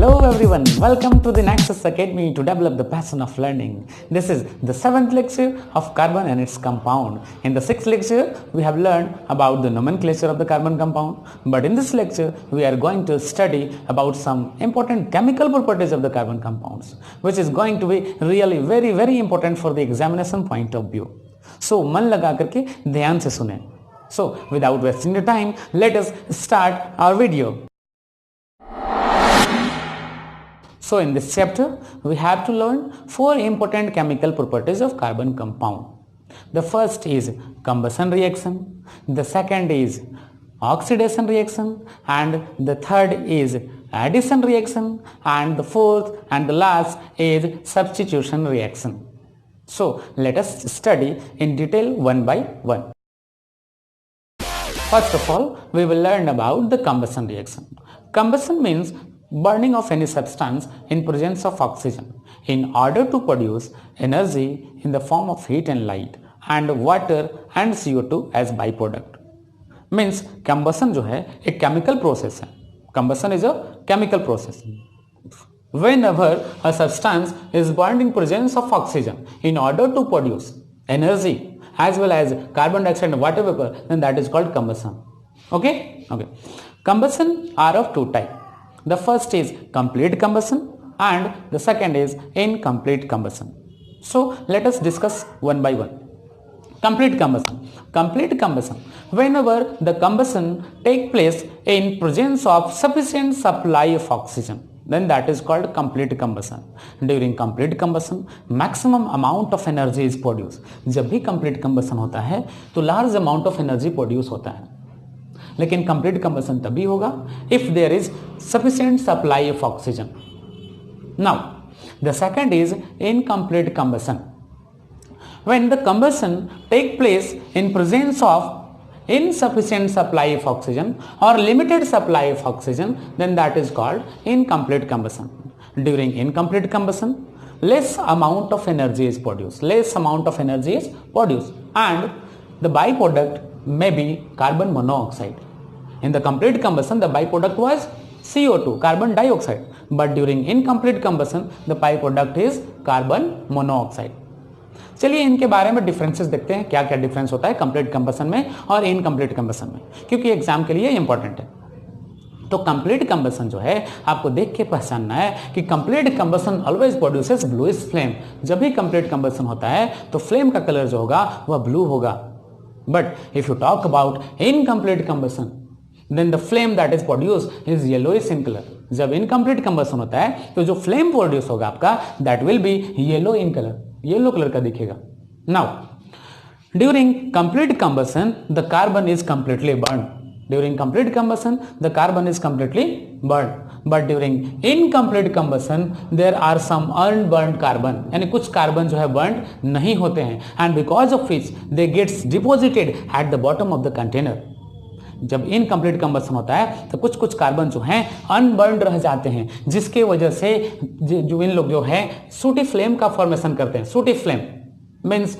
Hello everyone, welcome to the Nexus Academy to develop the passion of learning. This is the 7th lecture of carbon and its compound. In the 6th lecture, we have learned about the nomenclature of the carbon compound. But in this lecture, we are going to study about some important chemical properties of the carbon compounds, which is going to be really very important for the examination point of view. So, मन लगा करके ध्यान से सुने. So, without wasting the time, let us start our video. So in this chapter, we have to learn 4 important chemical properties of carbon compound. The first is combustion reaction, the second is oxidation reaction, and the third is addition reaction, and the fourth and the last is substitution reaction. So let us study in detail one by one. First of all, we will learn about the combustion reaction. Combustion means burning of any substance in presence of oxygen in order to produce energy in the form of heat and light and water and CO2 as byproduct. Means combustion जो है एक chemical process है. Combustion is a chemical process. Whenever a substance is burned in presence of oxygen in order to produce energy as well as carbon dioxide and water vapor, then that is called combustion. Okay. Combustion are of two types. The first is complete combustion and the second is incomplete combustion. So let us discuss one by one. Complete combustion. Complete combustion. Whenever the combustion takes place in presence of sufficient supply of oxygen, then that is called complete combustion. During complete combustion, maximum amount of energy is produced. जब भी complete combustion होता है तो large amount of energy produce होता है. लेकिन complete combustion तभी होगा if there is sufficient supply of oxygen. Now the second is incomplete combustion. When the combustion take place in presence of insufficient supply of oxygen or limited supply of oxygen, then that is called incomplete combustion. During incomplete combustion, less amount of energy is produced. And the byproduct may be carbon monoxide. In the complete combustion, the byproduct was CO2, carbon dioxide. But during incomplete combustion, the byproduct is carbon monoxide. चलिए इनके बारे में differences देखते हैं, क्या क्या difference होता है कंप्लीट कंबशन में और इनकम्प्लीट कंबशन में, क्योंकि एग्जाम के लिए इंपॉर्टेंट है. तो कंप्लीट कंबशन जो है आपको देख के पहचानना है कि complete combustion always produces bluish flame. जब भी कंप्लीट कंबशन होता है तो फ्लेम का कलर जो होगा वह ब्लू होगा. But if you talk about incomplete combustion, then the flame that is produced is yellowish in color. जब इनकम्प्लीट कंबशन होता है तो जो फ्लेम प्रोड्यूस होगा आपका that will be yellow in color, yellow colour का दिखेगा. Now during complete combustion the carbon is completely burned. During complete combustion the carbon is completely burned. But during incomplete combustion there are some unburned carbon, यानी कुछ carbon जो है burned नहीं होते हैं, and because of which they gets deposited at the bottom of the container. जब incomplete combustion होता है तो कुछ कार्बन जो हैं अनबर्न्ड रह जाते हैं, जिसके वजह से जो इन लोग जो है सूटी फ्लेम का फॉर्मेशन करते हैं. सूटी flame means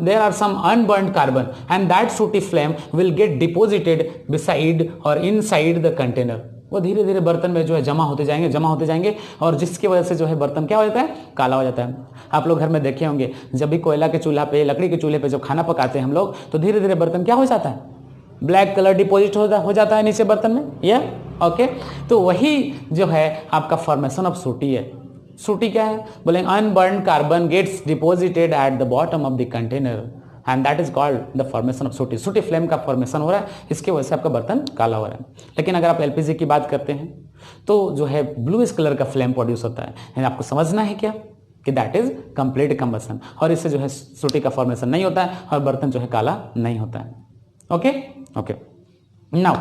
there are some unburned carbon and that sooty flame will get deposited beside or inside the container. वो धीरे धीरे बर्तन में जो है जमा होते जाएंगे और जिसकी वजह से जो है बर्तन क्या हो जाता है, काला हो जाता है. आप लोग घर में देखे होंगे जब भी कोयला के चूल्हा पे, लकड़ी के चूल्हे पे जब खाना पकाते हैं हम लोग तो धीरे धीरे बर्तन क्या हो जाता है, ब्लैक कलर डिपोजिट हो जाता है नीचे बर्तन में. या ओके, तो वही जो है आपका फॉर्मेशन ऑफ सूटी है. सूटी क्या है, बोले unburnt carbon gets deposited at the bottom of the container and that is called the formation of sooty. Sooty flame का फॉर्मेशन हो रहा है, इसकी वजह से आपका बर्तन काला हो रहा है. लेकिन अगर आप एलपीजी की बात करते हैं तो जो है ब्लूइश कलर का फ्लेम प्रोड्यूस होता है. यानी आपको समझना है क्या कि दैट इज कंप्लीट कंबशन, और इससे जो है सूटी का फॉर्मेशन नहीं होता है और बर्तन जो है काला नहीं होता है. Okay. Now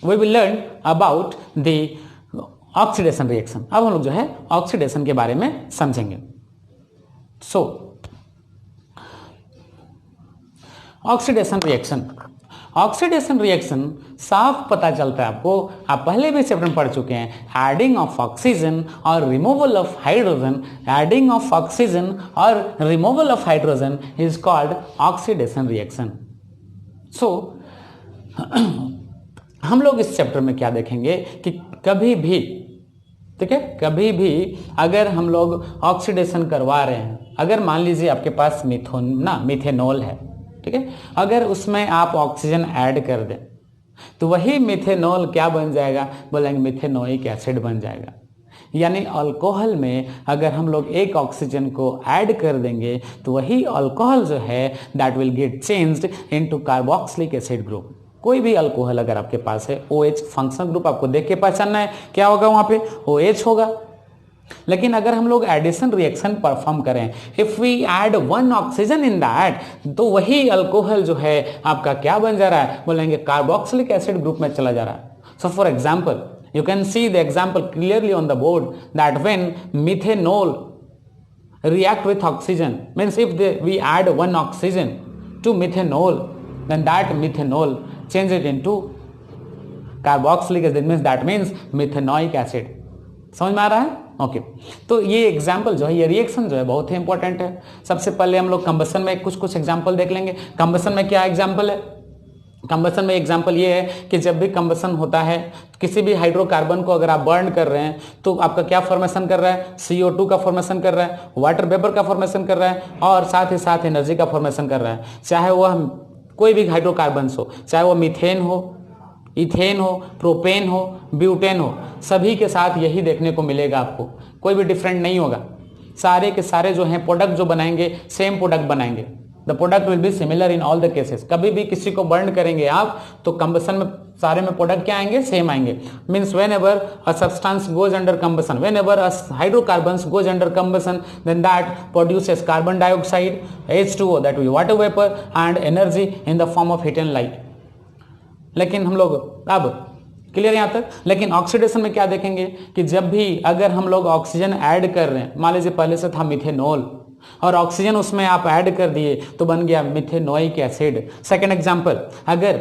we will learn about the oxidation reaction. अब हम लोग जो है ऑक्सीडेशन के बारे में समझेंगे. So ऑक्सीडेशन रिएक्शन साफ पता चलता है आपको, आप पहले भी चैप्टर में पढ़ चुके हैं. एडिंग ऑफ ऑक्सीजन और removal of hydrogen, adding of oxygen और removal of hydrogen is called oxidation reaction. So हम लोग इस चैप्टर में क्या देखेंगे कि कभी भी, ठीक है, कभी भी अगर हम लोग ऑक्सीडेशन करवा रहे हैं, अगर मान लीजिए आपके पास मिथेनॉल है, ठीक है, अगर उसमें आप ऑक्सीजन ऐड कर दें तो वही मिथेनॉल क्या बन जाएगा, बोलेंगे मिथेनोइक एसिड बन जाएगा। यानी अल्कोहल में अगर हम लोग एक ऑक्सीजन को ऐड कर देंगे तो वही अल्कोहल जो है that will get changed into carboxylic acid group. कोई भी अल्कोहल अगर आपके पास है, OH फंक्शनल ग्रुप आपको देख के पहचानना है, क्या होगा वहां पे, OH होगा। लेकिन अगर हम लोग एडिशन रिएक्शन परफॉर्म करें, if we add 1 oxygen in that, तो वही अल्कोहल जो है आपका क्या बन जा रहा है, बोलेंगे कार्बोक्सिलिक एसिड ग्रुप में चला जा रहा है। So for example, you can see the example clearly on the board that when methanol react with oxygen, means if we add 1 oxygen to methanol, then that methanol changes into carboxylic acid, means that means methanoic acid। समझ में आ रहा है? Okay तो ये example जो है, ये reaction जो है बहुत ही इंपॉर्टेंट है। सबसे पहले हम लोग कंबशन में कुछ एग्जाम्पल देख लेंगे। कंबशन में क्या एग्जाम्पल है? कंबशन में एग्जाम्पल ये है कि जब भी कंबशन होता है, किसी भी हाइड्रोकार्बन को अगर आप बर्न कर रहे हैं तो आपका क्या फॉर्मेशन कर रहा है, CO2 का फॉर्मेशन कर रहा है, वाटर वेपर का फॉर्मेशन कर रहा है और साथ ही साथ एनर्जी का फॉर्मेशन कर रहा है। चाहे वह कोई भी हाइड्रोकार्बन हो, चाहे वह मीथेन हो, इथेन हो, प्रोपेन हो, ब्यूटेन हो, सभी के साथ यही देखने को मिलेगा आपको, कोई भी डिफरेंट नहीं होगा। सारे के सारे जो हैं प्रोडक्ट जो बनाएंगे सेम प्रोडक्ट बनाएंगे। The product will be similar in all the cases. कभी भी किसी को बर्न करेंगे आप तो कंबशन में सारे में प्रोडक्ट क्या आएंगे, सेम आएंगे। Means whenever a substance goes under combustion, whenever a hydrocarbon goes under combustion, then that produces carbon dioxide, H2O that will water vapour and energy in the form of heat and light. लेकिन हम लोग अब clear यहां तक। लेकिन oxidation में क्या देखेंगे कि जब भी अगर हम लोग ऑक्सीजन ऐड कर रहे हैं, मान लीजिए पहले से था मिथेनॉल और ऑक्सीजन उसमें आप ऐड कर दिए तो बन गया मिथेनोइक एसिड। सेकंड एग्जांपल, अगर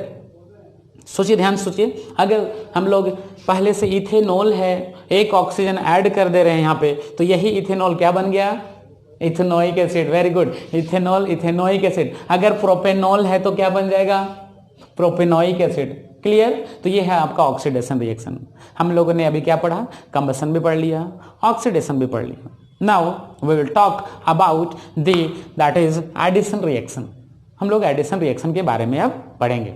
सोचिए, ध्यान सोचिए, अगर हम लोग पहले से इथेनॉल है, एक ऑक्सीजन ऐड कर दे रहे हैं यहाँ पे, तो यही इथेनॉल क्या बन गया, ethanoic acid. Very good, ethanol ethanoic acid. अगर प्रोपेनॉल है तो क्या बन जाएगा, प्रोपेनोइक एसिड। क्लियर? तो ये है आपका ऑक्सीडेशन रिएक्शन। हम लोगों ने अभी क्या पढ़ा, कंबशन भी पढ़ लिया, ऑक्सीडेशन भी पढ़ लिया। Now we will talk about that is addition reaction. हम लोग एडिशन रिएक्शन के बारे में अब पढ़ेंगे।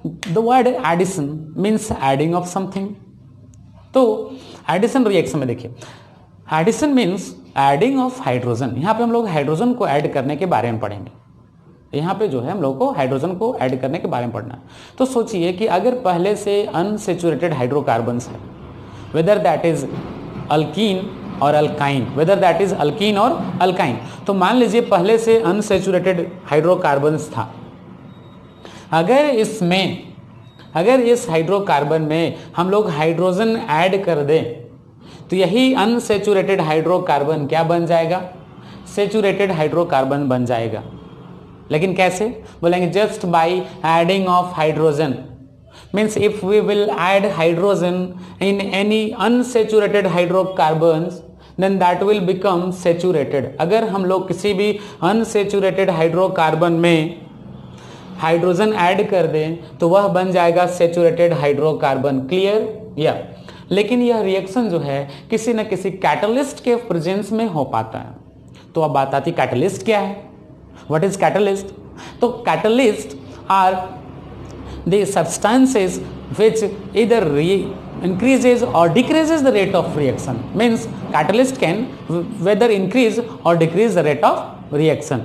The word addition means adding of something. तो एडिशन रिएक्शन में देखिए, addition means adding of hydrogen. यहाँ पे हम लोग हाइड्रोजन को ऐड करने के बारे में पढ़ेंगे। यहाँ पे जो है हम लोग को हाइड्रोजन को ऐड करने के बारे में पढ़ना है। तो सोचिए कि अगर पहले से अनसेचुरेटेड हाइड्रोकार्बन्स है, वेदर दैट इज अल्कीन और alkyne, weather that is alkyne और अल्काइन, तो मान लीजिए पहले से अनसेचुरेटेड हाइड्रोकार्बन्स था। अगर इस हाइड्रोकार्बन में हम लोग हाइड्रोजन ऐड कर दें तो यही अनसेचुरेटेड हाइड्रोकार्बन क्या बन जाएगा, सेचुरेटेड हाइड्रोकार्बन बन जाएगा। लेकिन कैसे, बोलेंगे just by adding of hydrogen. Means if we will add hydrogen in any unsaturated hydrocarbons then that will become saturated. अगर हम लोग किसी भी अनसेचुरेटेड हाइड्रोकार्बन में हाइड्रोजन ऐड कर दें तो वह बन जाएगा सेचुरेटेड हाइड्रोकार्बन। क्लियर? या लेकिन यह रिएक्शन जो है किसी न किसी कैटलिस्ट के प्रेजेंस में हो पाता है। तो अब बात आती कैटलिस्ट क्या है, व्हाट इज कैटलिस्ट? तो catalyst are the substances which either increases or decreases the rate of reaction. Means catalyst can whether increase or decrease the rate of reaction.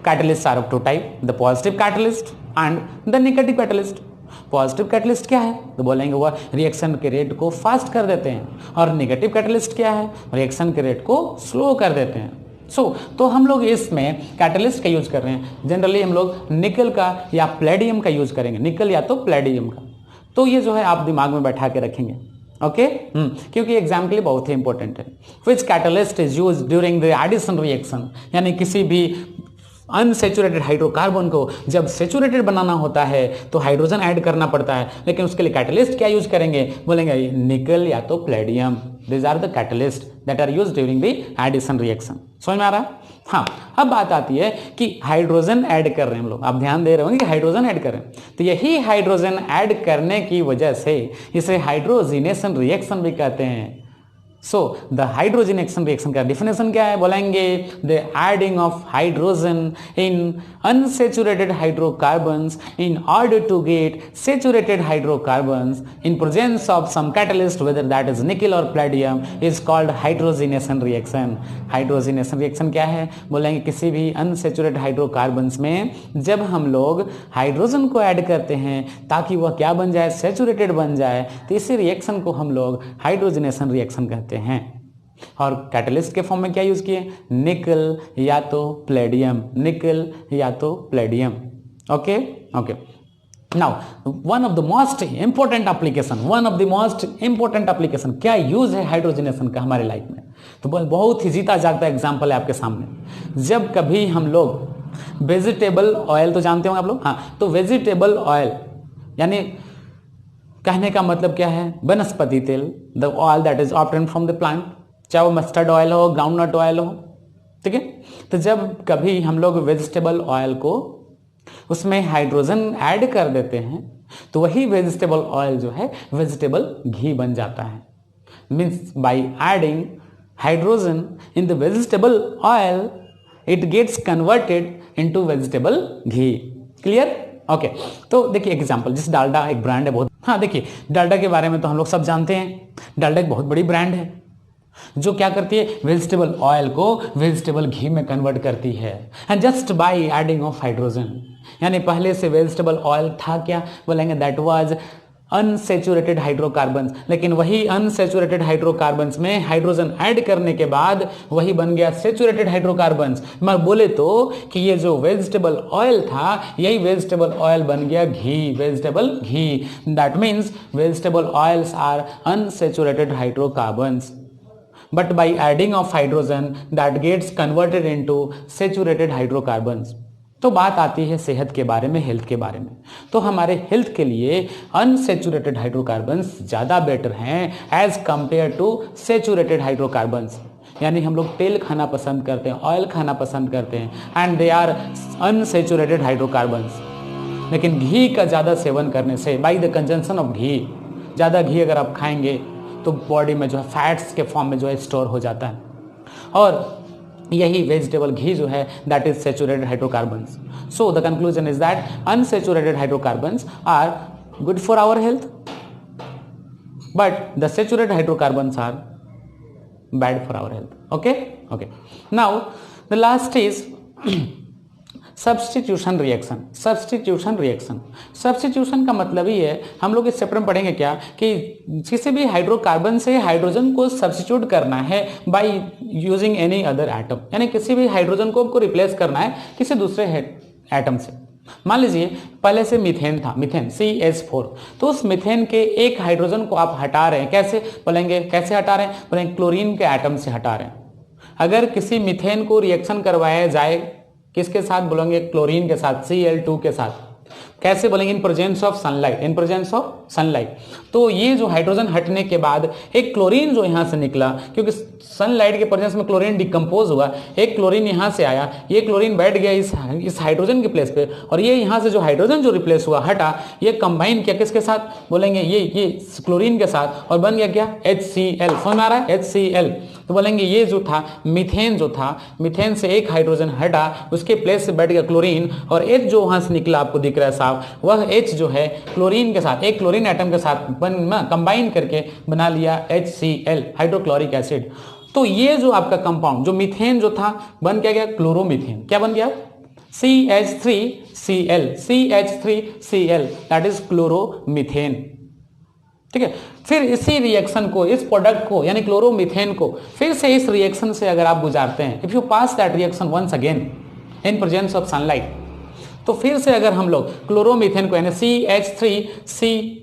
Catalysts are of two type, the positive catalyst and the negative catalyst. Positive catalyst क्या है, तो बोलेंगे वह reaction के rate को fast कर देते हैं, और नेगेटिव कैटलिस्ट क्या है, रिएक्शन के रेट को स्लो कर देते हैं। तो हम लोग इसमें कैटलिस्ट का यूज कर रहे हैं। जनरली हम लोग निकल का या प्लेडियम का यूज करेंगे, निकल या तो प्लेडियम का। तो ये जो है आप दिमाग में बैठा के रखेंगे, ओके क्योंकि एग्जाम के लिए बहुत ही इंपॉर्टेंट है। Which catalyst is use during the addition reaction, यानी किसी भी अनसेचुरेटेड हाइड्रोकार्बन को जब सेचुरेटेड बनाना होता है तो हाइड्रोजन ऐड करना पड़ता है, लेकिन उसके लिए कैटलिस्ट क्या यूज करेंगे, बोलेंगे निकल या तो Palladium. These are the catalysts that are used during the addition reaction. समझ में आ रहा है? हाँ, अब बात आती है कि हाइड्रोजन ऐड कर रहे हैं हम लोग, आप ध्यान दे रहे होंगे कि हाइड्रोजन ऐड कर रहे हैं, तो यही हाइड्रोजन ऐड करने की वजह से इसे हाइड्रोजिनेशन रिएक्शन भी कहते हैं। सो द हाइड्रोजनेशन रिएक्शन का डिफिनेशन क्या है, बोलेंगे the adding of hydrogen in unsaturated hydrocarbons in order to get saturated hydrocarbons in presence of some catalyst whether that is nickel और palladium is called hydrogenation reaction. Hydrogenation reaction क्या है, बोलेंगे किसी भी अनसेचुरेटेड हाइड्रोकार्बन्स में जब हम लोग हाइड्रोजन को ऐड करते हैं ताकि वह क्या बन जाए, सेचुरेटेड बन जाए, तो इसी रिएक्शन को हम लोग हाइड्रोजनेशन रिएक्शन कहते हैं। और कैटलिस्ट के फॉर्म में क्या यूज किए, निकल या तो प्लेडियम, निकल या तो Palladium. Okay okay, now one of the most important application क्या यूज है हाइड्रोजनेशन का हमारे लाइफ में, तो बहुत ही जीता जागता एग्जांपल है आपके सामने। जब कभी हम लोग वेजिटेबल ऑयल, तो जानते होंगे आप लोग, हाँ, तो वेजिटेबल ऑयल यानी कहने का मतलब क्या है, वनस्पति तेल, the oil that is obtained from the plant, चाहे वो मस्टर्ड ऑयल हो, ग्राउंडनट ऑयल हो, ठीक है। तो जब कभी हम लोग वेजिटेबल ऑयल को उसमें हाइड्रोजन ऐड कर देते हैं तो वही वेजिटेबल ऑयल जो है वेजिटेबल घी बन जाता है। Means by adding hydrogen in the vegetable oil it gets converted into vegetable ghee. Clear? Okay, तो देखिए एग्जांपल, जिस डालडा एक ब्रांड है बहुत, हाँ देखिए डालडा के बारे में तो हम लोग सब जानते हैं, डालडा एक बहुत बड़ी ब्रांड है जो क्या करती है, वेजिटेबल ऑयल को वेजिटेबल घी में कन्वर्ट करती है, and just by adding of hydrogen. यानी पहले से वेजिटेबल ऑयल था क्या, बोलेंगे दैट वाज अनसेचुरेटेड हाइड्रोकार्बन्स, लेकिन वही अनसेचुरेटेड हाइड्रोकार्बन्स में हाइड्रोजन ऐड करने के बाद वही बन गया सेचुरेटेड हाइड्रोकार्बन्स। मैं बोले तो कि ये जो वेजिटेबल ऑयल था यही वेजिटेबल ऑयल बन गया घी, वेजिटेबल घी। That means vegetable oils are unsaturated hydrocarbons, but by adding of hydrogen that gets converted into saturated hydrocarbons। तो बात आती है सेहत के बारे में, हेल्थ के बारे में। तो हमारे हेल्थ के लिए अनसेचुरेटेड हाइड्रोकार्बन्स ज़्यादा बेटर हैं as compare to saturated hydrocarbons. यानी हम लोग तेल खाना पसंद करते हैं, ऑयल खाना पसंद करते हैं, and they are unsaturated hydrocarbons. लेकिन घी का ज़्यादा सेवन करने से, by the consumption of ghee, ज़्यादा घी अगर आप खाएंगे तो बॉडी में जो है फैट्स के फॉर्म में जो है स्टोर हो जाता है, और यही वेजिटेबल घी जो है that is saturated hydrocarbons. So the conclusion is that unsaturated hydrocarbons are good for our health, but the saturated hydrocarbons are bad for our health. Okay okay, now the last is substitution reaction. Substitution का मतलब ही है, हम लोग इस chapter में पढ़ेंगे क्या, कि किसी भी हाइड्रोकार्बन से हाइड्रोजन को सब्स्टिट्यूट करना है by using any other atom, यानी किसी भी हाइड्रोजन को आपको रिप्लेस करना है किसी दूसरे एटम से। मान लीजिए पहले से मीथेन था, मीथेन CH4, तो उस मीथेन के एक हाइड्रोजन को आप हटा रहे हैं, कैसे बोलेंगे, कैसे हटा रहे हैं, बोलेंगे क्लोरीन के एटम से हटा रहे हैं। अगर किसी मीथेन को रिएक्शन करवाया जाए किसके साथ, बोलेंगे क्लोरीन के साथ, Cl2 के साथ, कैसे बोलेंगे, इन presence of sunlight, in presence of sunlight. तो ये जो हाइड्रोजन हटने के बाद एक क्लोरीन जो यहां से निकला, क्योंकि सनलाइट के प्रेजेंस में क्लोरीन डिकम्पोज हुआ, एक क्लोरीन यहां से आया, ये क्लोरीन बैठ गया इस हाइड्रोजन के प्लेस पे, और ये यहां से जो हाइड्रोजन जो रिप्लेस हुआ, हटा, ये कंबाइन किया किसके साथ, बोलेंगे ये क्लोरीन के साथ, और बन गया क्या, HCl। समझ में आ रहा है, HCl। तो बोलेंगे ये जो था मीथेन से एक हाइड्रोजन हटा, उसके प्लेस से बैठ गया क्लोरीन, और H जो वहां से निकला आपको दिख रहा है साफ, वह H जो है क्लोरीन के साथ, एक क्लोरीन एटम के साथ कंबाइन करके बना लिया HCl, हाइड्रोक्लोरिक एसिड। तो ये जो आपका कंपाउंड जो मीथेन जो था बन क्या गया, क्लोरोमीथेन। क्या बन गया, CH3Cl, दैट इज क्लोरोमीथेन। ठीक है, फिर इसी रिएक्शन को, इस प्रोडक्ट को यानी क्लोरोमीथेन को फिर से इस रिएक्शन से अगर आप गुजारते हैं, if you pass that reaction once again in presence of sunlight, तो फिर से अगर हम लोग क्लोरोमीथेन को यानी CH3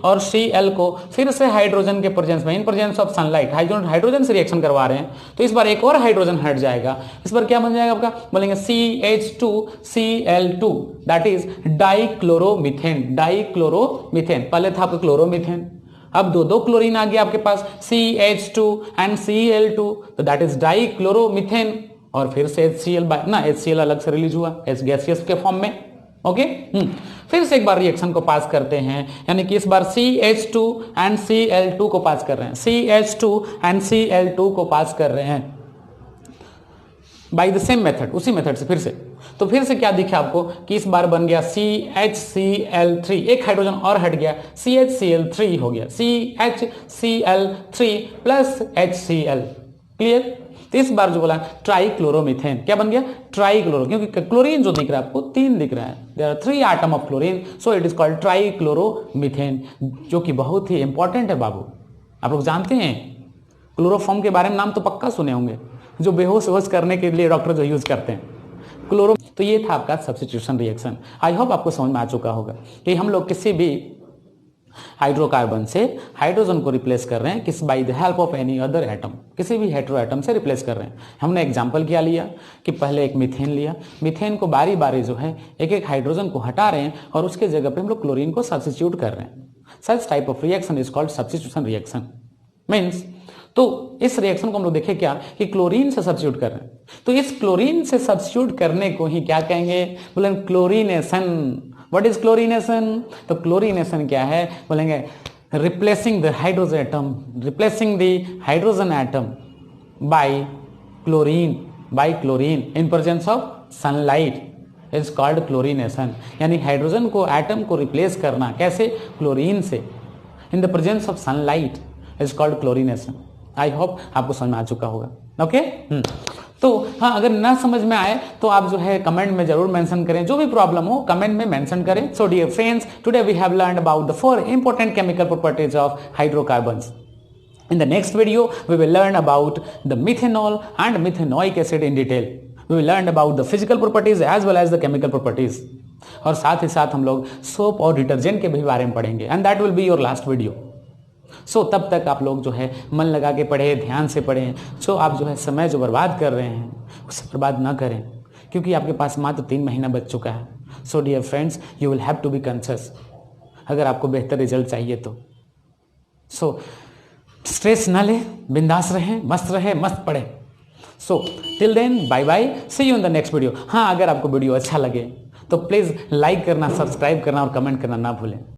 और Cl को फिर से हाइड्रोजन के प्रेजेंस में, इन प्रेजेंस ऑफ सनलाइट, हाइड्रोजन से रिएक्शन करवा रहे हैं, तो इस बार एक और हाइड्रोजन हट जाएगा। इस बार क्या बन जाएगा आपका, बोलेंगे CH2Cl2, दैट इज डाइक्लोरोमीथेन। पहले था आपका क्लोरोमीथेन, अब दो क्लोरीन आ गया आपके पास CH2 एंड Cl2, तो दैट इज डाई क्लोरोमीथेन, और फिर से HCl अलग से रिलीज हुआ एस गैसियस के फॉर्म में। ओके फिर से एक बार रिएक्शन को पास करते हैं, यानी कि इस बार CH2 एंड Cl2 को पास कर रहे हैं, CH2 एंड Cl2 को पास कर रहे हैं बाय द सेम मेथड, उसी मेथड से फिर से। तो फिर से क्या दिखा आपको कि इस बार बन गया CHCl3, एक हाइड्रोजन और हट गया, CHCl3 हो गया, CHCl3 प्लस HCl। क्लियर? तो इस बार जो बोला ट्राइक्लोरोमीथेन, क्या बन गया? ट्राइक्लोरो, क्योंकि क्लोरीन जो दिख रहा है आपको 3 दिख रहा है, there are 3 item of chlorine, so it is called trichloromethane, जो कि बहुत ही इंपॉर्टेंट है बाबू। आप लोग जानते हैं क्लोरोफॉर्म के बारे में नाम तो पक्का सुने होंगे, जो बेहोश होश करने के लिए डॉक्टर जो यूज करते हैं क्लोरो। तो ये था आपका सब्स्टिट्यूशन रिएक्शन। आई होप आपको समझ में आ चुका होगा कि हम लोग किसी भी हाइड्रोकार्बन से हाइड्रोजन को रिप्लेस कर रहे हैं किस by the help of any other atom, किसी भी हेटेरोएटम से रिप्लेस कर रहे हैं। हमने एग्जांपल क्या लिया कि पहले एक मीथेन लिया, मीथेन को बारी बारी जो है एक एक हाइड्रोजन को हटा रहे हैं और उसके जगह पे हम लोग क्लोरीन को सब्स्टिट्यूट कर रहे हैं। Such type of reaction is called substitution reaction. Means तो इस रिएक्शन को हम लोग देखें क्या कि क्लोरीन से सब्स्टिट्यूट कर रहे हैं, तो इस क्लोरीन से सब्स्टिट्यूट करने को ही क्या कहेंगे? बोले क्लोरीनेशन। What is chlorination? तो क्लोरीनेशन क्या है? बोलेंगे replacing the hydrogen atom, replacing the hydrogen atom by chlorine in presence of sunlight is called chlorination. यानी हाइड्रोजन को एटम को रिप्लेस करना कैसे? क्लोरीन से in the presence of sunlight is called chlorination. I hope आपको समझ में आ चुका होगा। ओके तो हाँ, अगर ना समझ में आए तो आप जो है कमेंट में जरूर मेंशन करें, जो भी प्रॉब्लम हो कमेंट में मेंशन करें। So dear friends, today we have learned about the 4 important chemical properties of hydrocarbons. In the next video we will learn about the methanol and methanoic acid in detail. We will learn about the physical properties as well as the chemical properties. और साथ ही साथ हम लोग soap और detergent के भी बारे में पढ़ेंगे, and that will be your last video. So तब तक आप लोग जो है मन लगा के पढ़े, ध्यान से पढ़ें। सो आप जो है समय जो बर्बाद कर रहे हैं उसे बर्बाद ना करें, क्योंकि आपके पास मात्र 3 महीना बच चुका है। So dear friends, you will have to be conscious अगर आपको बेहतर रिजल्ट चाहिए तो। सो स्ट्रेस ना ले, बिंदास रहें, मस्त पढ़ें। So till then bye bye, see you in the next video. हाँ, अगर आपको वीडियो अच्छा लगे तो प्लीज़ लाइक करना, सब्सक्राइब करना और कमेंट करना ना भूलें।